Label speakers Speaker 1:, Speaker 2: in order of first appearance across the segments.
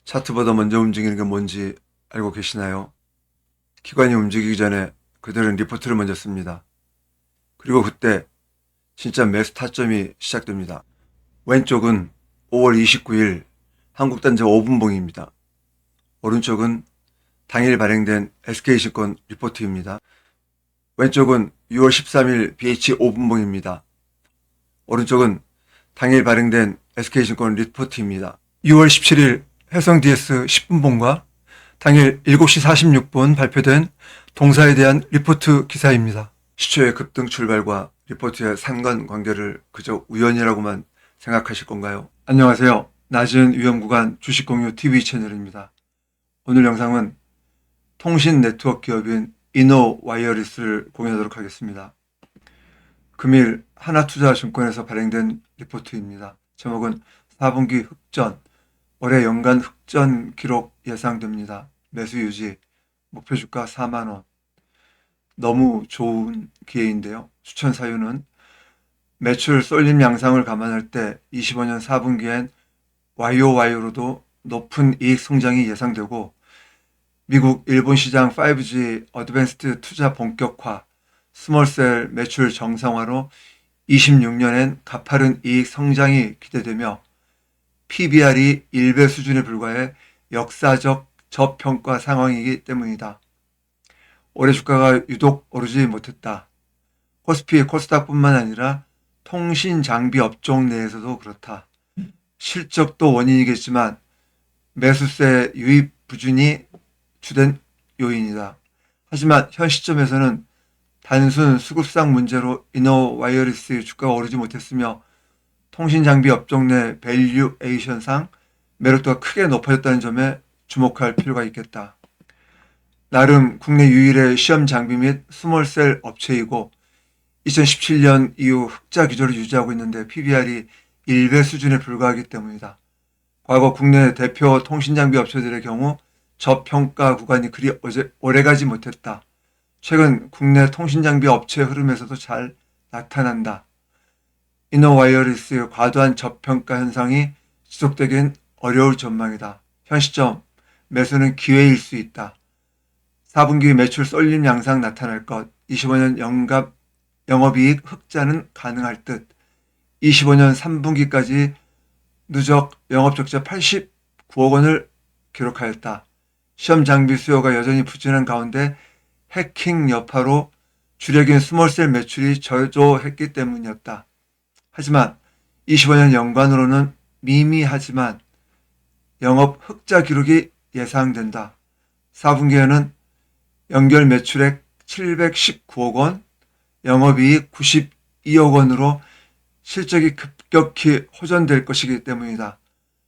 Speaker 1: 차트보다 먼저 움직이는 게 뭔지 알고 계시나요? 기관이 움직이기 전에 그들은 리포트를 먼저 씁니다. 그리고 그때 진짜 매수 타점이 시작됩니다. 왼쪽은 5월 29일 한국단지 5분봉입니다. 오른쪽은 당일 발행된 SK증권 리포트입니다. 왼쪽은 6월 13일 BH 5분봉입니다. 오른쪽은 당일 발행된 SK증권 리포트입니다. 6월 17일 해성 DS 10분봉과 당일 7시 46분 발표된 동사에 대한 리포트 기사입니다. 시초의 급등 출발과 리포트의 상관관계를 그저 우연이라고만 생각하실 건가요? 안녕하세요. 낮은 위험구간 주식공유 TV 채널입니다. 오늘 영상은 통신 네트워크 기업인 이노와이어리스를 공유하도록 하겠습니다. 금일 하나투자증권에서 발행된 리포트입니다. 제목은 4분기 흑전, 올해 연간 흑전 기록 예상됩니다. 매수 유지, 목표주가 4만원. 너무 좋은 기회인데요. 추천 사유는 매출 쏠림 양상을 감안할 때 25년 4분기엔 YOY로도 높은 이익 성장이 예상되고 미국, 일본 시장 5G 어드밴스드 투자 본격화, 스몰셀 매출 정상화로 26년엔 가파른 이익 성장이 기대되며 PBR이 1배 수준에 불과해 역사적 저평가 상황이기 때문이다. 올해 주가가 유독 오르지 못했다. 코스피, 코스닥뿐만 아니라 통신 장비 업종 내에서도 그렇다. 실적도 원인이겠지만 매수세 유입 부진이 주된 요인이다. 하지만 현 시점에서는 단순 수급상 문제로 이노와이어리스의 주가가 오르지 못했으며 통신장비 업종 내 밸류에이션상 매력도가 크게 높아졌다는 점에 주목할 필요가 있겠다. 나름 국내 유일의 시험 장비 및 스몰셀 업체이고 2017년 이후 흑자 기조를 유지하고 있는데 PBR이 1배 수준에 불과하기 때문이다. 과거 국내 대표 통신장비 업체들의 경우 저평가 구간이 그리 오래가지 못했다. 최근 국내 통신장비 업체 흐름에서도 잘 나타난다. 이노와이어리스의 과도한 저평가 현상이 지속되긴 어려울 전망이다. 현 시점 매수는 기회일 수 있다. 4분기 매출 쏠림 양상 나타날 것, 25년 영업이익 흑자는 가능할 듯, 25년 3분기까지 누적 영업적자 89억 원을 기록하였다. 시험 장비 수요가 여전히 부진한 가운데 해킹 여파로 주력인 스몰셀 매출이 저조했기 때문이었다. 하지만 25년 연간으로는 미미하지만 영업 흑자 기록이 예상된다. 4분기에는 연결 매출액 719억 원, 영업이익 92억 원으로 실적이 급격히 호전될 것이기 때문이다.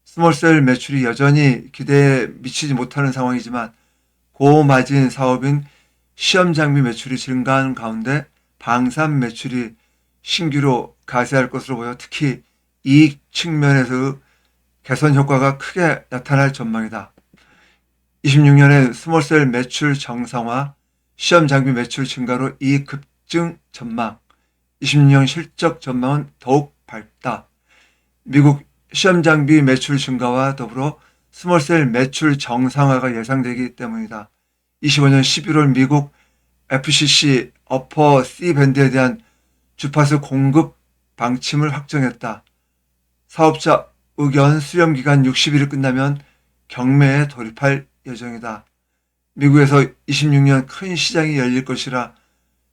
Speaker 1: 스몰셀 매출이 여전히 기대에 미치지 못하는 상황이지만 고마진 사업인 시험 장비 매출이 증가하는 가운데 방산 매출이 신규로 가세할 것으로 보여 특히 이익 측면에서 개선 효과가 크게 나타날 전망이다. 26년엔 스몰셀 매출 정상화, 시험 장비 매출 증가로 이익 급증 전망, 26년 실적 전망은 더욱 밝다. 미국 시험 장비 매출 증가와 더불어 스몰셀 매출 정상화가 예상되기 때문이다. 25년 11월 미국 FCC 어퍼 C밴드에 대한 주파수 공급 방침을 확정했다. 사업자 의견 수렴 기간 60일이 끝나면 경매에 돌입할 예정이다. 미국에서 26년 큰 시장이 열릴 것이라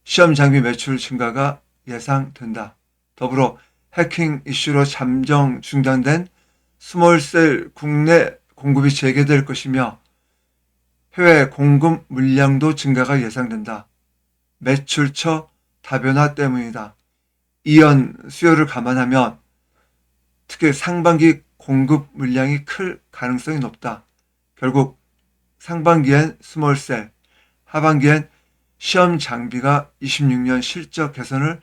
Speaker 1: 시험 장비 매출 증가가 예상된다. 더불어 해킹 이슈로 잠정 중단된 스몰셀 국내 공급이 재개될 것이며 해외 공급 물량도 증가가 예상된다. 매출처 다변화 때문이다. 이연 수요를 감안하면 특히 상반기 공급 물량이 클 가능성이 높다. 결국 상반기엔 스몰셀, 하반기엔 시험 장비가 26년 실적 개선을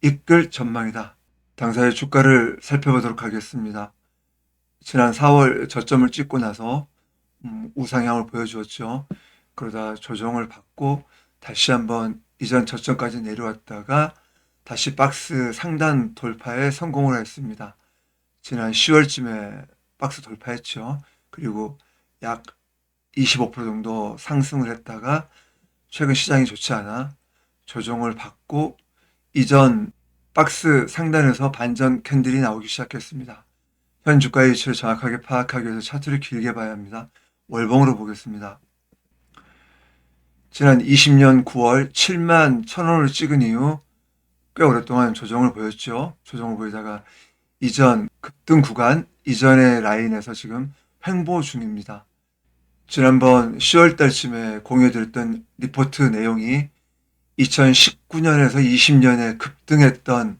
Speaker 1: 이끌 전망이다. 당사의 주가를 살펴보도록 하겠습니다. 지난 4월 저점을 찍고 나서 우상향을 보여주었죠. 그러다 조정을 받고 다시 한번 이전 저점까지 내려왔다가 다시 박스 상단 돌파에 성공을 했습니다. 지난 10월쯤에 박스 돌파했죠. 그리고 약 25% 정도 상승을 했다가 최근 시장이 좋지 않아 조정을 받고 이전 박스 상단에서 반전 캔들이 나오기 시작했습니다. 현 주가의 위치를 정확하게 파악하기 위해서 차트를 길게 봐야 합니다. 월봉으로 보겠습니다. 지난 20년 9월 7만 1,000원을 찍은 이후 꽤 오랫동안 조정을 보였죠. 조정을 보이다가 이전 급등 구간 이전의 라인에서 지금 횡보 중입니다. 지난번 10월 달쯤에 공유드렸던 리포트 내용이 2019년에서 20년에 급등했던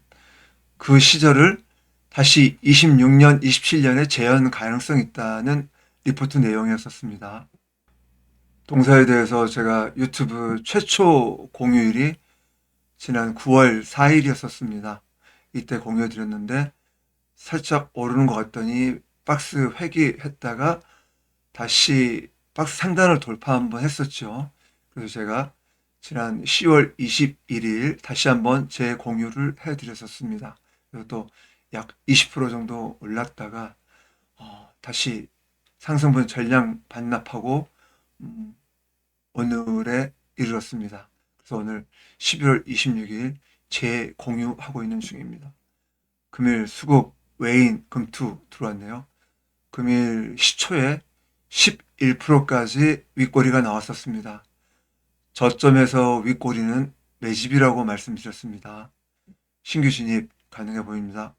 Speaker 1: 그 시절을 다시 26년, 27년에 재현 가능성이 있다는 리포트 내용이었었습니다. 동사에 대해서 제가 유튜브 최초 공유일이 지난 9월 4일이었었습니다. 이때 공유해드렸는데 살짝 오르는 것 같더니 박스 회귀했다가 다시 박스 상단을 돌파 한번 했었죠. 그래서 제가 지난 10월 21일 다시 한번 재공유를 해드렸었습니다. 그리고 또 약 20% 정도 올랐다가 다시 상승분 전량 반납하고 오늘에 이르렀습니다. 그래서 오늘 11월 26일 재공유하고 있는 중입니다. 금일 수급 외인 금투 들어왔네요. 금일 시초에 11%까지 윗꼬리가 나왔었습니다. 저점에서 윗꼬리는 매집이라고 말씀드렸습니다. 신규 진입 가능해 보입니다.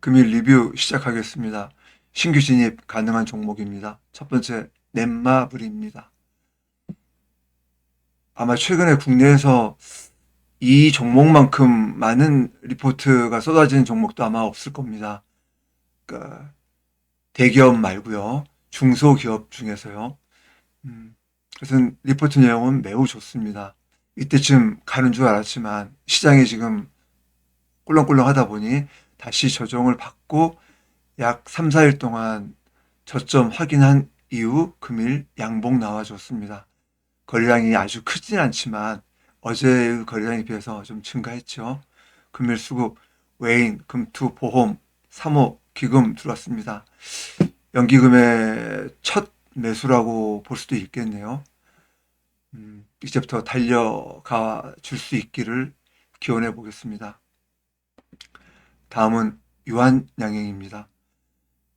Speaker 1: 금일 리뷰 시작하겠습니다. 신규 진입 가능한 종목입니다. 첫 번째 넷마블입니다. 아마 최근에 국내에서 이 종목만큼 많은 리포트가 쏟아지는 종목도 아마 없을 겁니다. 그러니까 대기업 말고요. 중소기업 중에서요. 그래서 리포트 내용은 매우 좋습니다. 이때쯤 가는 줄 알았지만 시장이 지금 꿀렁꿀렁 하다 보니 다시 조정을 받고 약 3, 4일 동안 저점 확인한 이후 금일 양봉 나와줬습니다. 거래량이 아주 크진 않지만 어제의 거래량에 비해서 좀 증가했죠. 금일 수급, 외인, 금투, 보험, 사모, 기금 들어왔습니다. 연기금의 첫 매수라고 볼 수도 있겠네요. 이제부터 달려가 줄 수 있기를 기원해 보겠습니다. 다음은 유한양행입니다.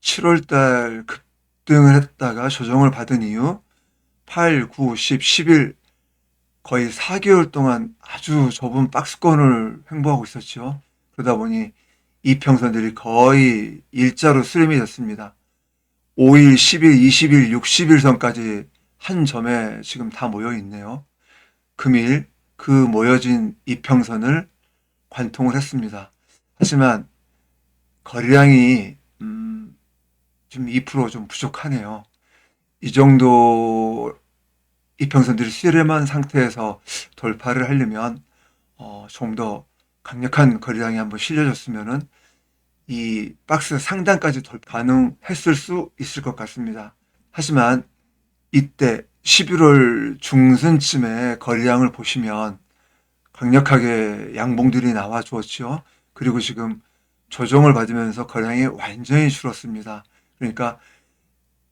Speaker 1: 7월달 급등을 했다가 조정을 받은 이후 8, 9, 10, 11 거의 4개월 동안 아주 좁은 박스권을 횡보하고 있었죠. 그러다 보니 이평선들이 거의 일자로 수렴이 됐습니다. 5일, 10일, 20일, 60일 선까지 한 점에 지금 다 모여 있네요. 금일 그 모여진 이평선을 관통을 했습니다. 하지만 거래량이 좀 2% 부족하네요. 이 정도 이평선들이 수렴한 상태에서 돌파를 하려면 좀 더 강력한 거래량이 한번 실려졌으면은 이 박스 상단까지 돌파 가능했을 수 있을 것 같습니다. 하지만 이때 11월 중순쯤에 거래량을 보시면 강력하게 양봉들이 나와 주었죠. 그리고 지금 조정을 받으면서 거래량이 완전히 줄었습니다. 그러니까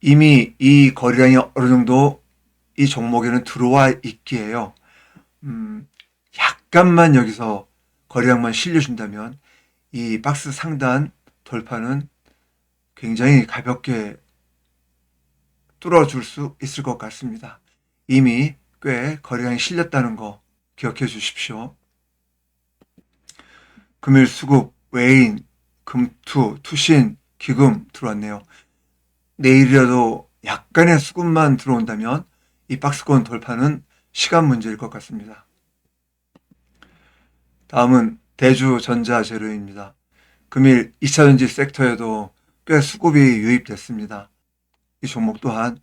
Speaker 1: 이미 이 거래량이 어느 정도 이 종목에는 들어와 있기에요. 약간만 여기서 거래량만 실려준다면 이 박스 상단 돌파는 굉장히 가볍게 뚫어줄 수 있을 것 같습니다. 이미 꽤 거래량이 실렸다는 거 기억해 주십시오. 금일 수급, 외인, 금투, 투신, 기금 들어왔네요. 내일이라도 약간의 수급만 들어온다면 이 박스권 돌파는 시간 문제일 것 같습니다. 다음은 대주전자재료입니다. 금일 2차전지 섹터에도 꽤 수급이 유입됐습니다. 이 종목 또한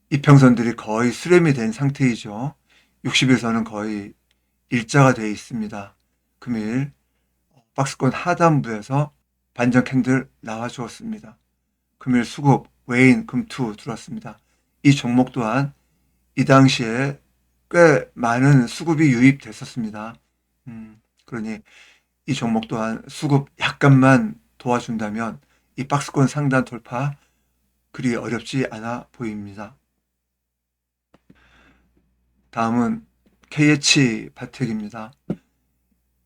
Speaker 1: 이평선들이 거의 수렴이 된 상태이죠. 60일선은 거의 일자가 되어 있습니다. 금일 박스권 하단부에서 반전 캔들 나와 주었습니다. 금일 수급, 외인, 금투 들어왔습니다. 이 종목 또한 이 당시에 꽤 많은 수급이 유입됐었습니다. 그러니 이 종목 또한 수급 약간만 도와준다면 이 박스권 상단 돌파 그리 어렵지 않아 보입니다. 다음은 KH 바텍입니다.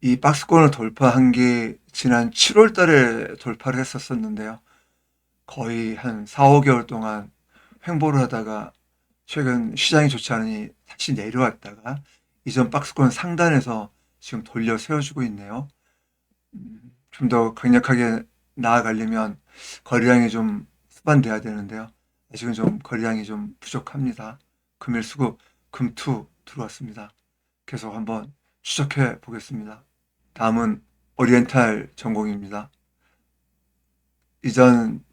Speaker 1: 이 박스권을 돌파한 게 지난 7월 달에 돌파를 했었었는데요. 거의 한 4, 5개월 동안 횡보를 하다가 최근 시장이 좋지 않으니 다시 내려왔다가 이전 박스권 상단에서 지금 돌려 세워주고 있네요. 좀 더 강력하게 나아가려면 거래량이 좀 수반돼야 되는데요. 아직은 좀 거래량이 좀 부족합니다. 금일 수급 금투 들어왔습니다. 계속 한번 추적해 보겠습니다. 다음은 오리엔탈 전공입니다. 이전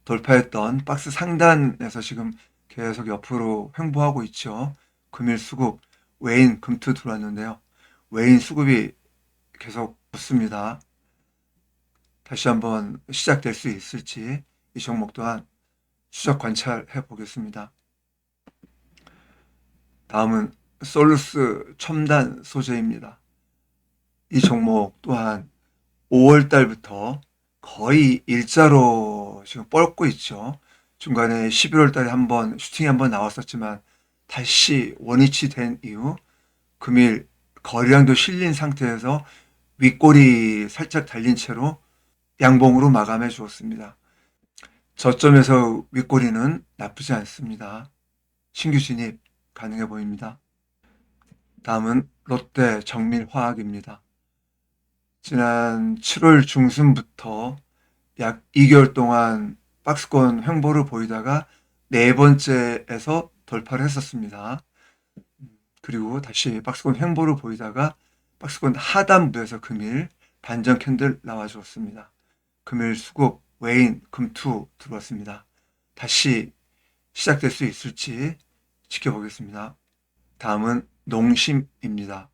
Speaker 1: 돌파했던 박스 상단에서 지금 계속 옆으로 횡보하고 있죠. 금일 수급 외인 금투 들어왔는데요. 외인 수급이 계속 붙습니다. 다시 한번 시작될 수 있을지 이 종목 또한 추적 관찰해 보겠습니다. 다음은 솔루스 첨단 소재입니다. 이 종목 또한 5월 달부터 거의 일자로 지금 뻗고 있죠. 중간에 11월 달에 한번 슈팅이 한번 나왔었지만 다시 원위치 된 이후 금일 거래량도 실린 상태에서 윗골이 살짝 달린 채로 양봉으로 마감해 주었습니다. 저점에서 윗골이는 나쁘지 않습니다. 신규 진입 가능해 보입니다. 다음은 롯데 정밀화학입니다. 지난 7월 중순부터 약 2개월 동안 박스권 횡보를 보이다가 네 번째에서 돌파를 했었습니다. 그리고 다시 박스권 횡보를 보이다가 박스권 하단부에서 금일 반전 캔들 나와주었습니다. 금일 수급 외인 금투 들어왔습니다. 다시 시작될 수 있을지 지켜보겠습니다. 다음은 농심입니다.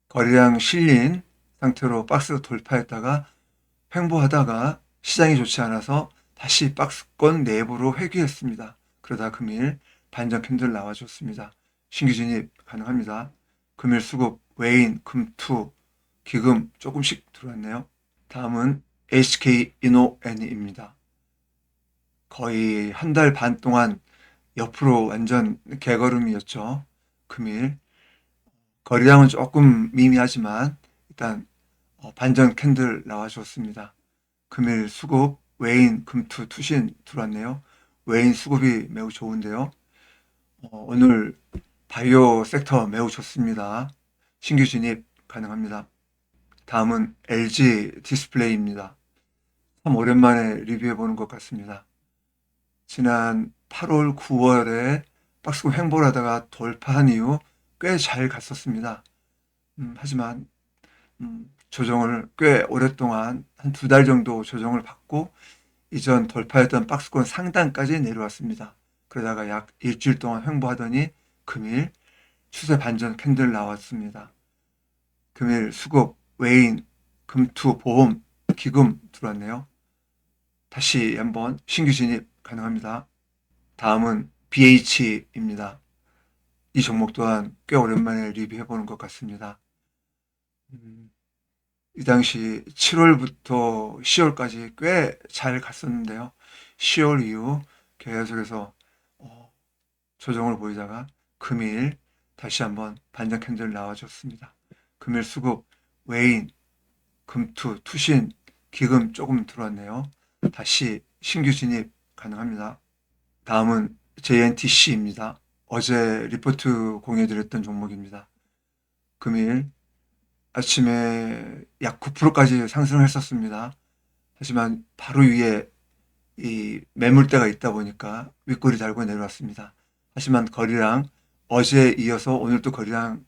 Speaker 1: 거래량 실린 상태로 박스 돌파했다가 횡보하다가 시장이 좋지 않아서 다시 박스권 내부로 회귀했습니다. 그러다 금일 반전 캔들 나와줬습니다. 신규 진입 가능합니다. 금일 수급 외인 금투 기금 조금씩 들어왔네요. 다음은 HK이노N입니다. 거의 한 달 반 동안 옆으로 완전 개걸음이었죠. 금일 거래량은 조금 미미하지만 일단 반전 캔들 나와줬습니다. 금일 수급 외인 금투 투신 들어왔네요. 외인 수급이 매우 좋은데요. 오늘 바이오 섹터 매우 좋습니다. 신규 진입 가능합니다. 다음은 LG 디스플레이입니다. 참 오랜만에 리뷰해 보는 것 같습니다. 지난 8월, 9월에 박스권 횡보를 하다가 돌파한 이후 꽤 잘 갔었습니다. 하지만 조정을 꽤 오랫동안 한 2달 정도 조정을 받고 이전 돌파했던 박스권 상단까지 내려왔습니다. 그러다가 약 일주일 동안 횡보하더니 금일 추세 반전 캔들 나왔습니다. 금일 수급 외인 금투 보험 기금 들어왔네요. 다시 한번 신규 진입 가능합니다. 다음은 BH입니다. 이 종목 또한 꽤 오랜만에 리뷰해 보는 것 같습니다. 이 당시 7월부터 10월까지 꽤 잘 갔었는데요. 10월 이후 계속해서 조정을 보이다가 금일 다시 한번 반전 캔들 나와줬습니다. 금일 수급 외인 금투 투신 기금 조금 들어왔네요. 다시 신규 진입 가능합니다. 다음은 JNTC입니다. 어제 리포트 공유드렸던 종목입니다. 금일 아침에 약 9%까지 상승했었습니다. 하지만 바로 위에 이 매물대가 있다 보니까 윗골이 달고 내려왔습니다. 하지만 거래량 어제에 이어서 오늘도 거래량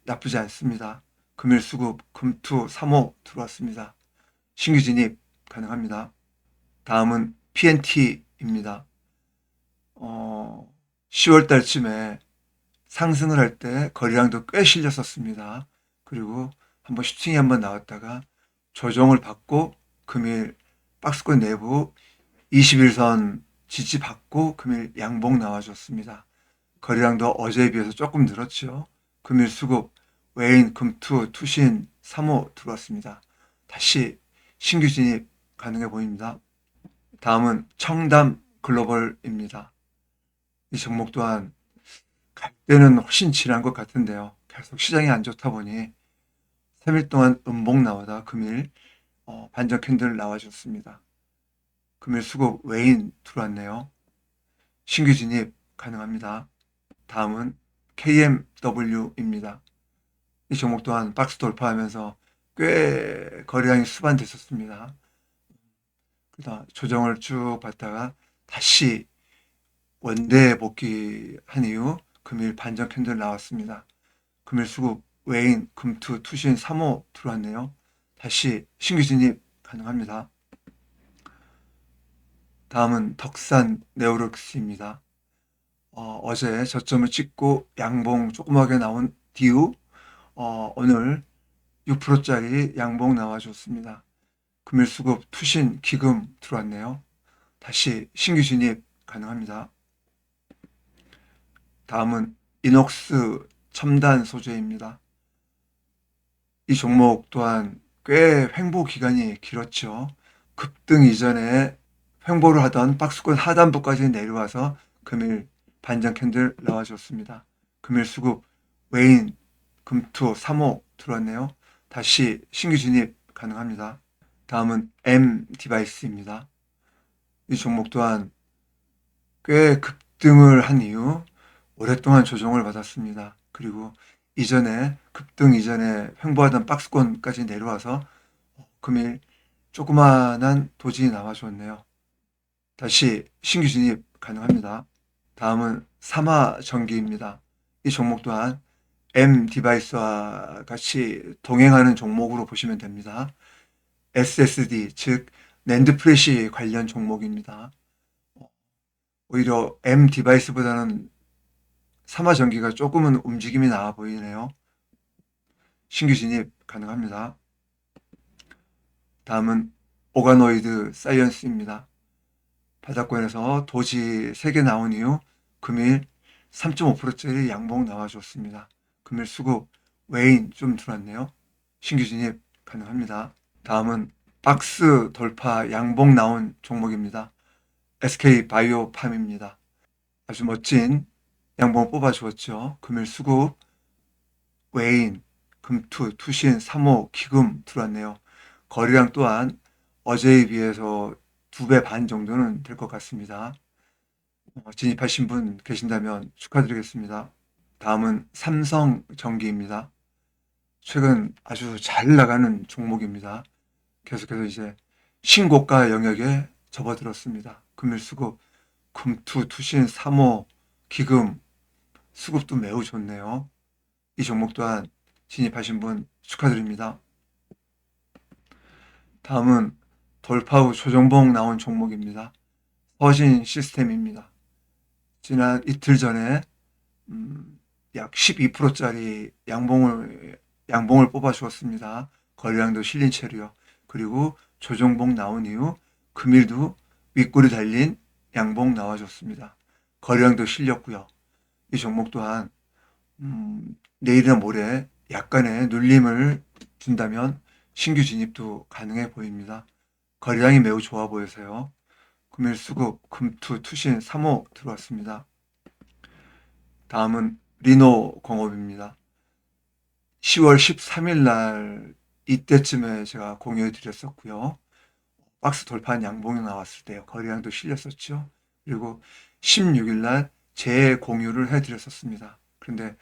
Speaker 1: 나쁘지 않습니다. 금일 수급 금투 3호 들어왔습니다. 신규 진입 가능합니다. 다음은 PNT입니다. 10월 달쯤에 상승을 할 때 거래량도 꽤 실렸었습니다. 그리고 한번 슈팅이 한번 나왔다가 조정을 받고 금일 박스권 내부 21선 지지받고 금일 양봉 나와줬습니다. 거래량도 어제에 비해서 조금 늘었죠. 금일 수급 외인 금투 투신 3호 들어왔습니다. 다시 신규 진입 가능해 보입니다. 다음은 청담 글로벌입니다. 이 종목 또한 갈 때는 훨씬 지난 것 같은데요. 계속 시장이 안 좋다 보니 3일 동안 음봉 나오다 금일 반전 캔들 나와줬습니다. 금일 수급 외인 들어왔네요. 신규 진입 가능합니다. 다음은 KMW입니다. 이 종목 또한 박스 돌파하면서 꽤 거래량이 수반됐었습니다. 그러다 조정을 쭉 받다가 다시 원대에 복귀한 이후 금일 반전 캔들 나왔습니다. 금일 수급 외인 금투 투신 3호 들어왔네요. 다시 신규 진입 가능합니다. 다음은 덕산 네오룩스입니다. 어제 저점을 찍고 양봉 조그맣게 나온 뒤후 오늘 6%짜리 양봉 나와줬습니다. 금일 수급 투신 기금 들어왔네요. 다시 신규 진입 가능합니다. 다음은 이녹스 첨단 소재입니다. 이 종목 또한 꽤 횡보 기간이 길었죠. 급등 이전에 횡보를 하던 박스권 하단부까지 내려와서 금일 반전 캔들 나와줬습니다. 금일 수급 외인 금투 3호 들어왔네요. 다시 신규 진입 가능합니다. 다음은 M 디바이스입니다. 이 종목 또한 꽤 급등을 한 이후 오랫동안 조정을 받았습니다. 그리고 급등 이전에 횡보하던 박스권까지 내려와서 금일 조그마한 도진이 나와줬네요. 다시 신규 진입 가능합니다. 다음은 삼화전기입니다. 이 종목 또한 M 디바이스와 같이 동행하는 종목으로 보시면 됩니다. SSD, 즉 낸드 플래시 관련 종목입니다. 오히려 M 디바이스보다는 삼화전기가 조금은 움직임이 나아 보이네요. 신규 진입 가능합니다. 다음은 오가노이드 사이언스입니다. 바닥권에서 도지 3개 나온 이후 금일 3.5%짜리 양봉 나와줬습니다. 금일 수급 외인 좀 들어왔네요. 신규 진입 가능합니다. 다음은 박스 돌파 양봉 나온 종목입니다. SK바이오팜입니다. 아주 멋진 양봉 뽑아주었죠. 금일 수급 외인 금투 투신 3호 기금 들어왔네요. 거래량 또한 어제에 비해서 2배 반 정도는 될 것 같습니다. 진입하신 분 계신다면 축하드리겠습니다. 다음은 삼성전기입니다. 최근 아주 잘 나가는 종목입니다. 계속해서 이제 신고가 영역에 접어들었습니다. 금일 수급 금투 투신 3호 기금 수급도 매우 좋네요. 이 종목 또한 진입하신 분 축하드립니다. 다음은 돌파 후 조정봉 나온 종목입니다. 서진 시스템입니다. 지난 이틀 전에 약 12%짜리 양봉을 뽑아 주었습니다. 거래량도 실린 채로요. 그리고 조정봉 나온 이후 금일도 윗골이 달린 양봉 나와줬습니다. 거래량도 실렸고요. 이 종목 또한 내일이나 모레 약간의 눌림을 준다면 신규 진입도 가능해 보입니다. 거래량이 매우 좋아 보여서요. 금일 수급 금투 투신 3호 들어왔습니다. 다음은 리노공업입니다. 10월 13일 날 이때쯤에 제가 공유해 드렸었고요. 박스 돌파한 양봉이 나왔을 때요. 거래량도 실렸었죠. 그리고 16일 날 재공유를 해 드렸었습니다. 그런데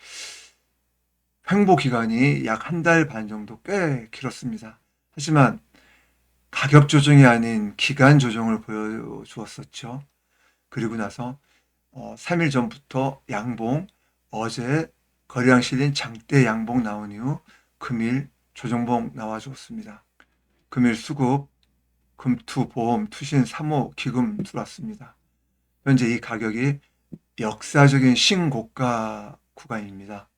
Speaker 1: 횡보 기간이 약 한 달 반 정도 꽤 길었습니다. 하지만 가격 조정이 아닌 기간 조정을 보여주었었죠. 그리고 나서 3일 전부터 양봉, 어제 거래량 실린 장대 양봉 나온 이후 금일 조정봉 나와줬습니다. 금일 수급, 금투, 보험, 투신, 3호, 기금 들어왔습니다. 현재 이 가격이 역사적인 신고가 구간입니다.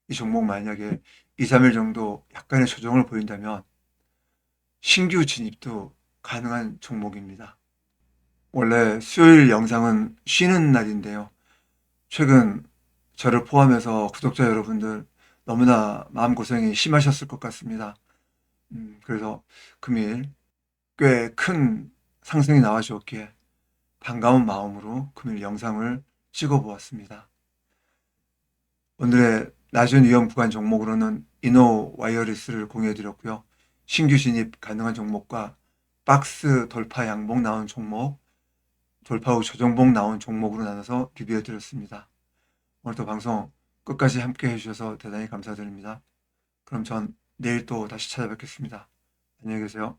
Speaker 1: 이 종목 만약에 2, 3일 정도 약간의 조정을 보인다면 신규 진입도 가능한 종목입니다. 원래 수요일 영상은 쉬는 날인데요. 최근 저를 포함해서 구독자 여러분들 너무나 마음고생이 심하셨을 것 같습니다. 그래서 금일 꽤 큰 상승이 나와주었기에 반가운 마음으로 금일 영상을 찍어 보았습니다. 오늘의 낮은 위험 구간 종목으로는 이노 와이어리스를 공유해 드렸고요. 신규 진입 가능한 종목과 박스 돌파 양봉 나온 종목, 돌파 후 조정봉 나온 종목으로 나눠서 리뷰해 드렸습니다. 오늘도 방송 끝까지 함께 해주셔서 대단히 감사드립니다. 그럼 전 내일 또 다시 찾아뵙겠습니다. 안녕히 계세요.